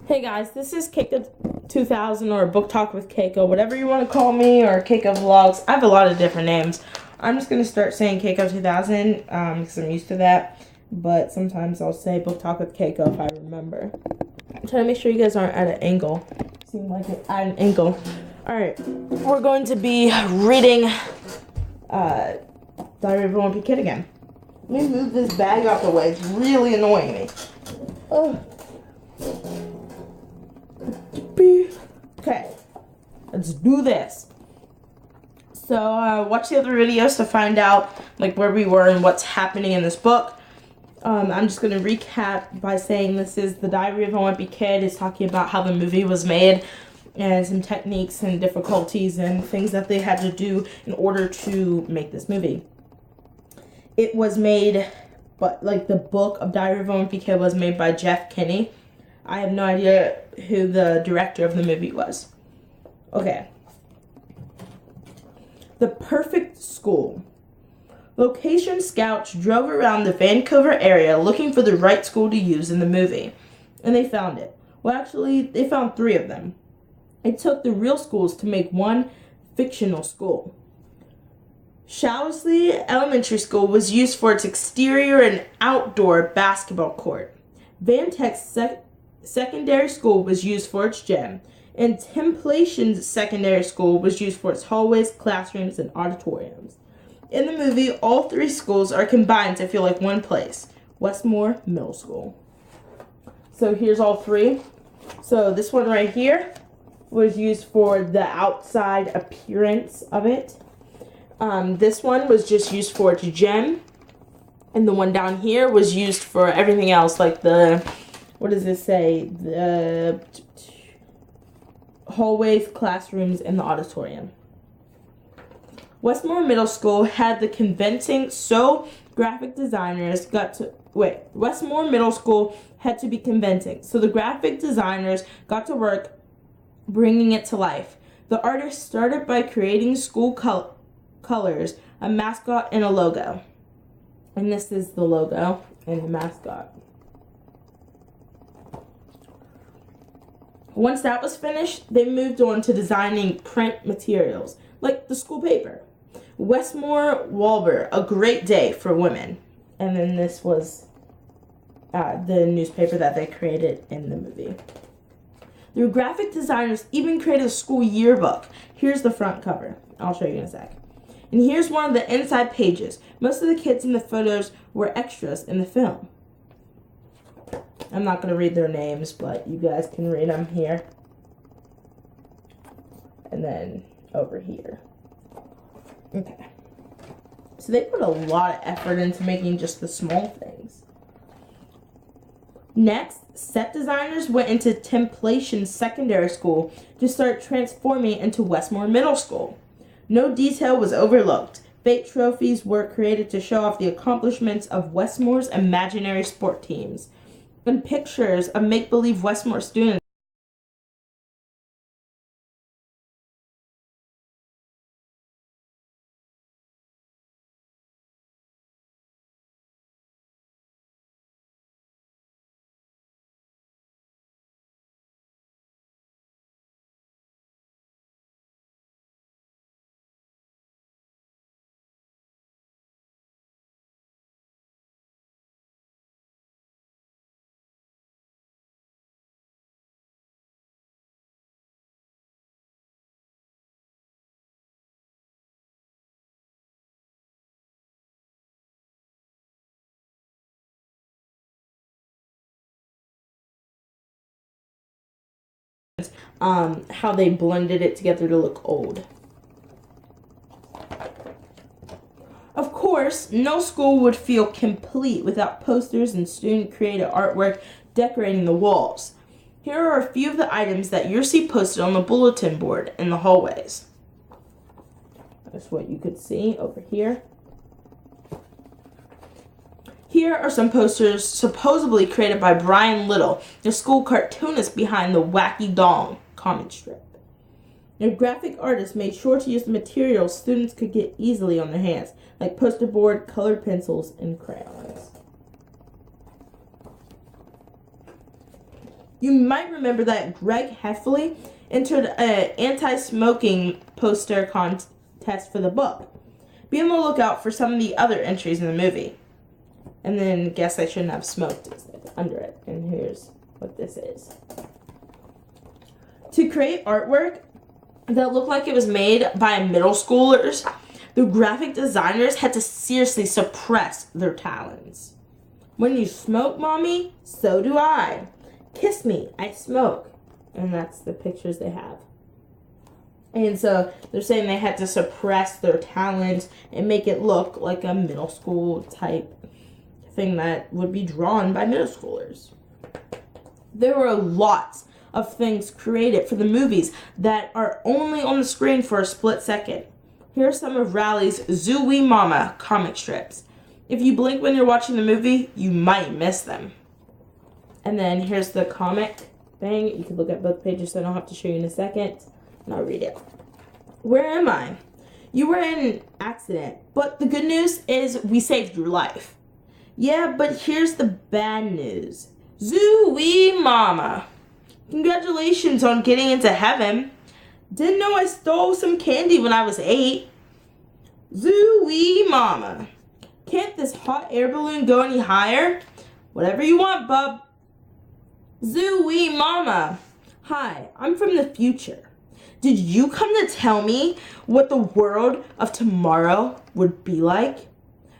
Hey guys, this is Keiko 2000 or Book Talk with Keiko, whatever you want to call me, or Keiko Vlogs. I have a lot of different names. I'm just going to start saying Keiko 2000 because I'm used to that, but sometimes I'll say Book Talk with Keiko if I remember. I'm trying to make sure you guys aren't at an angle. Seem like it at an angle. Alright, we're going to be reading Diary of a Wimpy Kid again. Let me move this bag out the way. It's really annoying me. Oh. Okay, let's do this. So watch the other videos to find out like where we were and what's happening in this book. I'm just gonna recap by saying this is the Diary of a Wimpy Kid. It's talking about how the movie was made and some techniques and difficulties and things that they had to do in order to make this movie. It was made, but like the book of Diary of a Wimpy Kid was made by Jeff Kinney. I have no idea who the director of the movie was. Okay. The perfect school. Location scouts drove around the Vancouver area looking for the right school to use in the movie. And they found it. Well, actually, they found 3 of them. It took the real schools to make one fictional school. Showsley Elementary School was used for its exterior and outdoor basketball court. Van Tech's secondary school was used for its gym, and Templation's secondary school was used for its hallways, classrooms, and auditoriums. In the movie, all 3 schools are combined to feel like one place, Westmore Middle School. So here's all 3. So this one right here was used for the outside appearance of it. This one was just used for its gym, and the one down here was used for everything else, like the what does this say? The hallways, classrooms, and the auditorium. Westmore Middle School had the convincing, so graphic designers Westmore Middle School had to be convincing, so the graphic designers got to work bringing it to life. The artists started by creating school colors, a mascot, and a logo. And this is the logo and the mascot. Once that was finished, they moved on to designing print materials, like the school paper. Westmore Walber, a great day for women. And then this was the newspaper that they created in the movie. The graphic designers even created a school yearbook. Here's the front cover. I'll show you in a sec. And here's one of the inside pages. Most of the kids in the photos were extras in the film. I'm not going to read their names, but you guys can read them here. And then over here. Okay. So they put a lot of effort into making just the small things. Next, set designers went into Templation Secondary School to start transforming into Westmore Middle School. No detail was overlooked. Fake trophies were created to show off the accomplishments of Westmore's imaginary sport teams. And pictures of make-believe Westmore students how they blended it together to look old. Of course, no school would feel complete without posters and student-created artwork decorating the walls. Here are a few of the items that you'll see posted on the bulletin board in the hallways. That's what you could see over here. Here are some posters supposedly created by Brian Little, the school cartoonist behind the Wacky Dong comic strip. The graphic artist made sure to use the materials students could get easily on their hands, like poster board, colored pencils, and crayons. You might remember that Greg Heffley entered an anti-smoking poster contest for the book. Be on the lookout for some of the other entries in the movie. And then, guess I shouldn't have smoked under it. And here's what this is. To create artwork that looked like it was made by middle schoolers, the graphic designers had to seriously suppress their talents. When you smoke, Mommy, so do I. Kiss me, I smoke. And that's the pictures they have. And so they're saying they had to suppress their talent and make it look like a middle school type thing that would be drawn by middle schoolers. There were lots of things created for the movies that are only on the screen for a split second. Here are some of Rally's Zooey Mama comic strips. If you blink when you're watching the movie, you might miss them. And then here's the comic thing. You can look at both pages, so I don't have to show you in a second. And I'll read it. Where am I? You were in an accident, but the good news is we saved your life. Yeah, but here's the bad news. Zooey Mama. Congratulations on getting into heaven. Didn't know I stole some candy when I was 8. Zooey Mama. Can't this hot air balloon go any higher? Whatever you want, bub. Zooey Mama. Hi, I'm from the future. Did you come to tell me what the world of tomorrow would be like?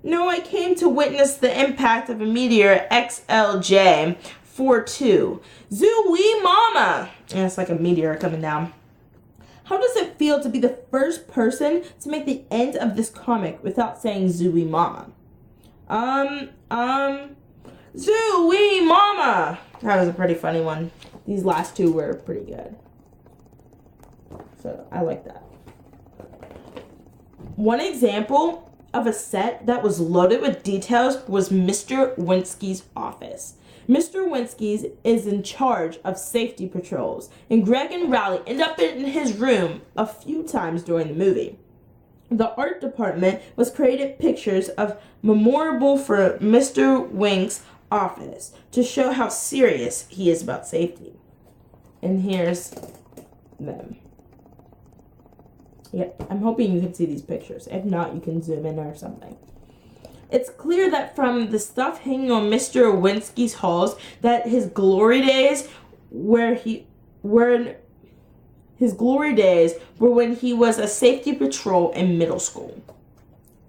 No, I came to witness the impact of a meteor Ep.4. Zooey Mama! And it's like a meteor coming down. How does it feel to be the first person to make the end of this comic without saying Zooey Mama? Zooey Mama! That was a pretty funny one. These last two were pretty good. So I like that. One example of a set that was loaded with details was Mr. Winsky's office. Mr. Winsky's is in charge of safety patrols, and Greg and Rally end up in his room a few times during the movie. The art department was created pictures of memorable for Mr. Wink's office to show how serious he is about safety. And here's them. Yeah, I'm hoping you can see these pictures. If not, you can zoom in or something. It's clear that from the stuff hanging on Mr. Winsky's halls that his glory days were when he was a safety patrol in middle school.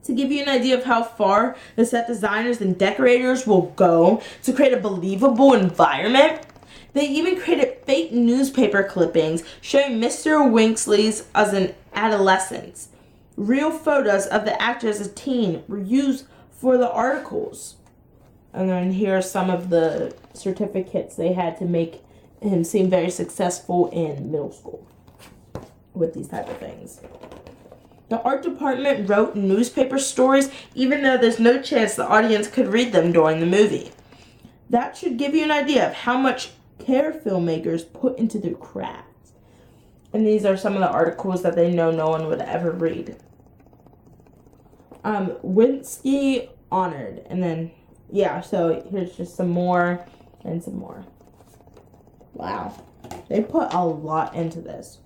To give you an idea of how far the set designers and decorators will go to create a believable environment, they even created fake newspaper clippings showing Mr. Winksley's as an adolescent. Real photos of the actor as a teen were used for the articles. And then here are some of the certificates they had to make him seem very successful in middle school with these type of things. The art department wrote newspaper stories even though there's no chance the audience could read them during the movie. That should give you an idea of how much care filmmakers put into their craft. And these are some of the articles that they know no one would ever read. Winsky honored. And then, yeah, so here's just some more and some more. Wow. They put a lot into this.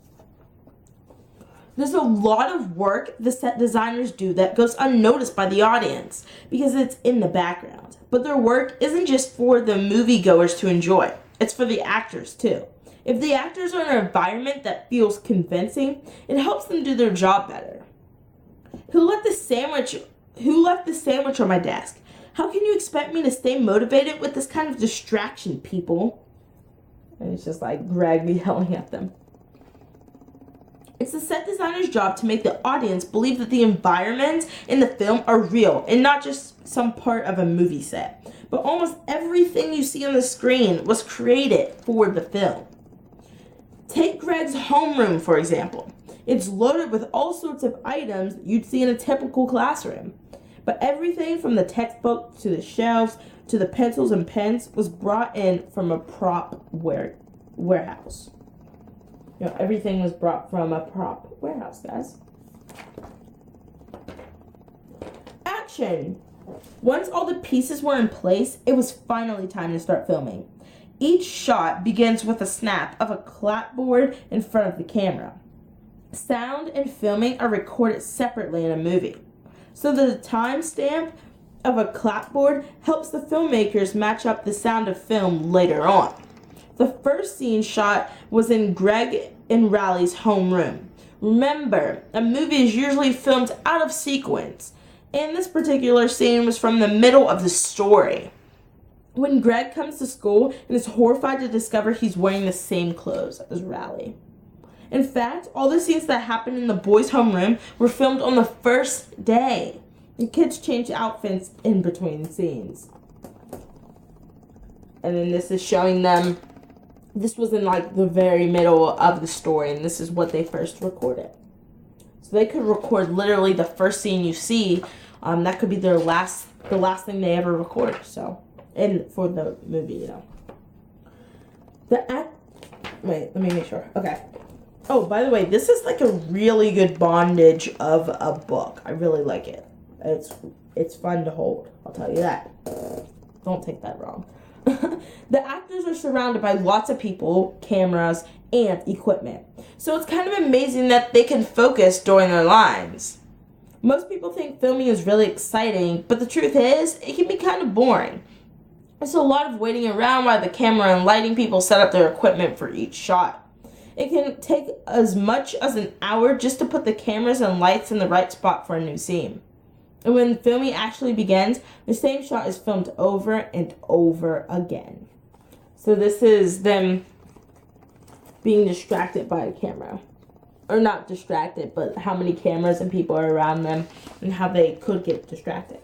There's a lot of work the set designers do that goes unnoticed by the audience because it's in the background. But their work isn't just for the moviegoers to enjoy. It's for the actors, too. If the actors are in an environment that feels convincing, it helps them do their job better. Who left the sandwich on my desk? How can you expect me to stay motivated with this kind of distraction, people? And it's just like Greg yelling at them. It's the set designer's job to make the audience believe that the environments in the film are real and not just some part of a movie set. But almost everything you see on the screen was created for the film. Take Greg's homeroom, for example. It's loaded with all sorts of items you'd see in a typical classroom. But everything from the textbook to the shelves to the pencils and pens was brought in from a prop warehouse. You know, everything was brought from a prop warehouse, guys. Action! Once all the pieces were in place, it was finally time to start filming. Each shot begins with a snap of a clapboard in front of the camera. Sound and filming are recorded separately in a movie, so the timestamp of a clapboard helps the filmmakers match up the sound of film later on. The first scene shot was in Greg and Rally's homeroom. Remember, a movie is usually filmed out of sequence, and this particular scene was from the middle of the story. When Greg comes to school and is horrified to discover he's wearing the same clothes as Rally. In fact, all the scenes that happened in the boys' homeroom were filmed on the first day. The kids changed outfits in between scenes. And then this is showing them, this was in like the very middle of the story, and this is what they first recorded. So they could record literally the first scene you see. That could be the last thing they ever record. So, and for the movie, you know. Wait, let me make sure. Okay. Oh, by the way, this is like a really good bondage of a book. I really like it. It's fun to hold. I'll tell you that. Don't take that wrong. The actors are surrounded by lots of people, cameras, and equipment. So it's kind of amazing that they can focus during their lines. Most people think filming is really exciting, but the truth is, it can be kind of boring. There's a lot of waiting around while the camera and lighting people set up their equipment for each shot. It can take as much as an hour just to put the cameras and lights in the right spot for a new scene. And when filming actually begins, the same shot is filmed over and over again. So this is them being distracted by a camera. Or not distracted, but how many cameras and people are around them and how they could get distracted.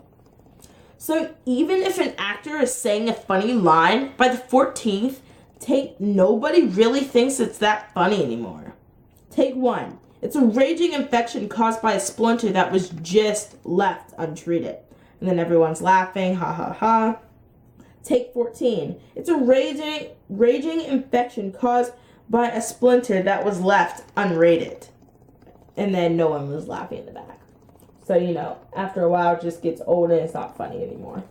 So even if an actor is saying a funny line, by the 14th take, nobody really thinks it's that funny anymore. Take 1. It's a raging infection caused by a splinter that was just left untreated. And then everyone's laughing, ha ha ha. Take 14. It's a raging infection caused by a splinter that was left unrated. And then no one was laughing in the back. So, you know, after a while it just gets old and it's not funny anymore.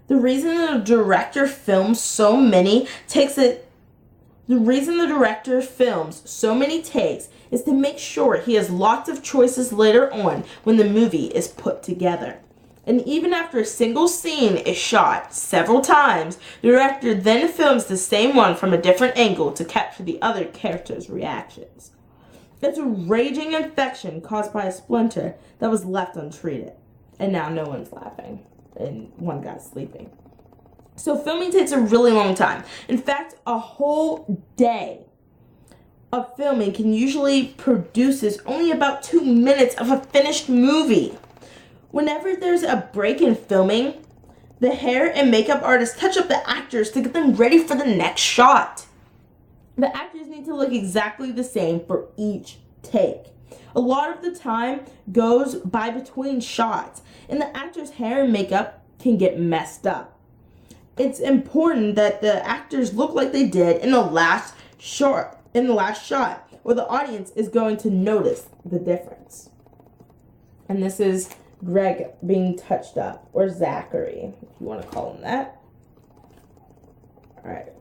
The reason the director films so many takes is to make sure he has lots of choices later on when the movie is put together. And even after a single scene is shot several times, the director then films the same one from a different angle to capture the other characters' reactions. It's a raging infection caused by a splinter that was left untreated. And now no one's laughing. And one guy's sleeping. So filming takes a really long time. In fact, a whole day of filming can usually produces only about 2 minutes of a finished movie. Whenever there's a break in filming, the hair and makeup artists touch up the actors to get them ready for the next shot. The actors need to look exactly the same for each take. A lot of the time goes by between shots, and the actor's hair and makeup can get messed up. It's important that the actors look like they did in the last shot, or the audience is going to notice the difference. And this is Greg being touched up, or Zachary, if you want to call him that. Alright.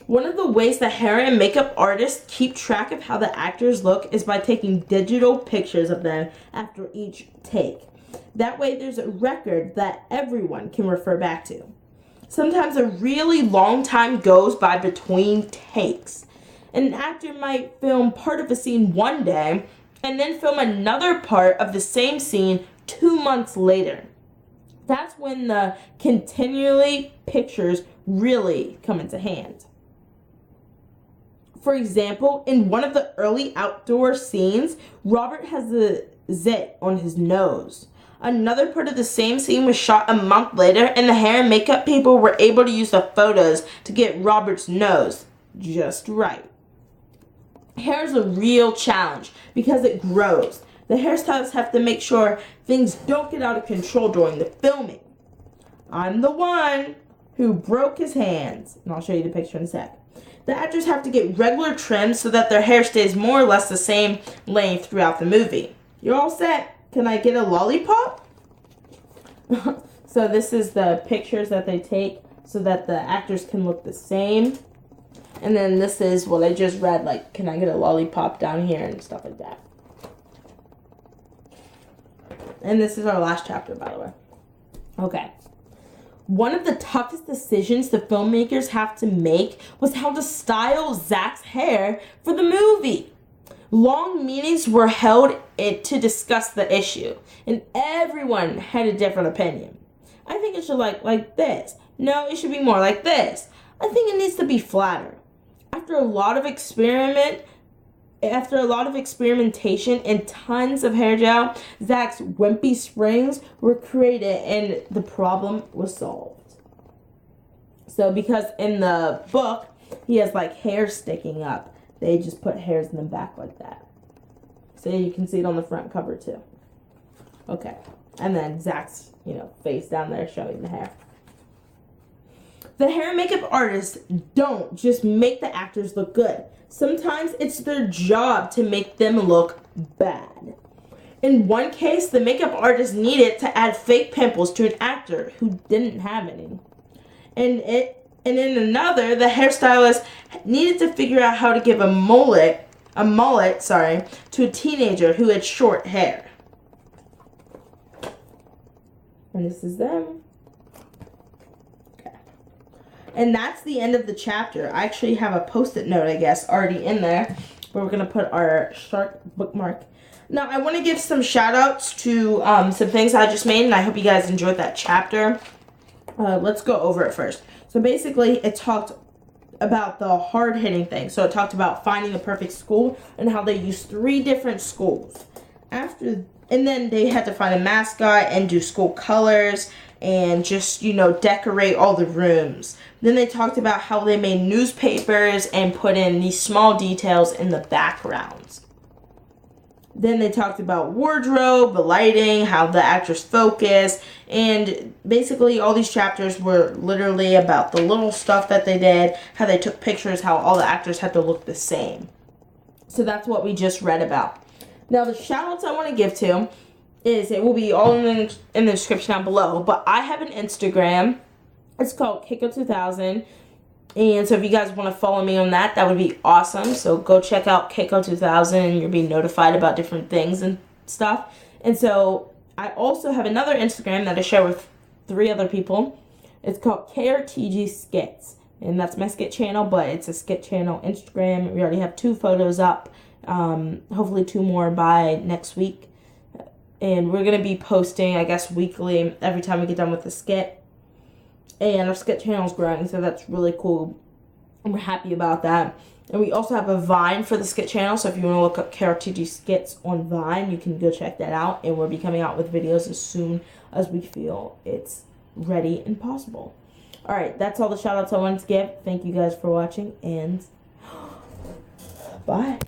One of the ways that hair and makeup artists keep track of how the actors look is by taking digital pictures of them after each take. That way there's a record that everyone can refer back to. Sometimes a really long time goes by between takes. An actor might film part of a scene one day and then film another part of the same scene 2 months later. That's when the continually pictures really come into hand. For example, in one of the early outdoor scenes, Robert has a zit on his nose. Another part of the same scene was shot a month later, and the hair and makeup people were able to use the photos to get Robert's nose just right. Hair is a real challenge because it grows. The hairstylists have to make sure things don't get out of control during the filming. I'm the one who broke his hands, and I'll show you the picture in a sec. The actors have to get regular trims so that their hair stays more or less the same length throughout the movie. You're all set. Can I get a lollipop? So this is the pictures that they take so that the actors can look the same. And then this is what I just read, like, can I get a lollipop down here and stuff like that. And this is our last chapter, by the way. Okay. One of the toughest decisions the filmmakers have to make was how to style Zach's hair for the movie. Long meetings were held to discuss the issue, and everyone had a different opinion. I think it should like this. No, it should be more like this. I think it needs to be flatter. After a lot of experimentation and tons of hair gel, Zach's wimpy springs were created and the problem was solved. So because in the book, he has like hair sticking up, they just put hairs in the back like that. So you can see it on the front cover too. Okay. And then Zach's, face down there showing the hair. The hair and makeup artists don't just make the actors look good. Sometimes it's their job to make them look bad. In one case, the makeup artist needed to add fake pimples to an actor who didn't have any. And in another, the hairstylist needed to figure out how to give a mullet, to a teenager who had short hair. And this is them. And that's the end of the chapter. I actually have a post-it note, I guess, already in there, where we're going to put our shark bookmark. Now, I want to give some shout-outs to some things I just made, and I hope you guys enjoyed that chapter. Let's go over it first. So basically, it talked about the hard-hitting thing. So it talked about finding the perfect school and how they used 3 different schools. And then they had to find a mascot and do school colors and just, decorate all the rooms. Then they talked about how they made newspapers and put in these small details in the backgrounds. Then they talked about wardrobe, the lighting, how the actors focus, and basically all these chapters were literally about the little stuff that they did, how they took pictures, how all the actors had to look the same. So that's what we just read about. Now the shout-outs I want to give to is, it will be all in the description down below, but I have an Instagram. It's called Keiko2000. And so if you guys want to follow me on that, that would be awesome. So go check out Keiko2000 and you'll be notified about different things and stuff. And so I also have another Instagram that I share with 3 other people. It's called KRTG Skits. And that's my skit channel, but it's a skit channel Instagram. We already have 2 photos up. Hopefully 2 more by next week. And we're going to be posting, I guess, weekly every time we get done with the skit. And our skit channel is growing, so that's really cool. And we're happy about that. And we also have a Vine for the skit channel, so if you want to look up KRTG Skits on Vine, you can go check that out. And we'll be coming out with videos as soon as we feel it's ready and possible. Alright, that's all the shout outs I wanted to give. Thank you guys for watching, and bye.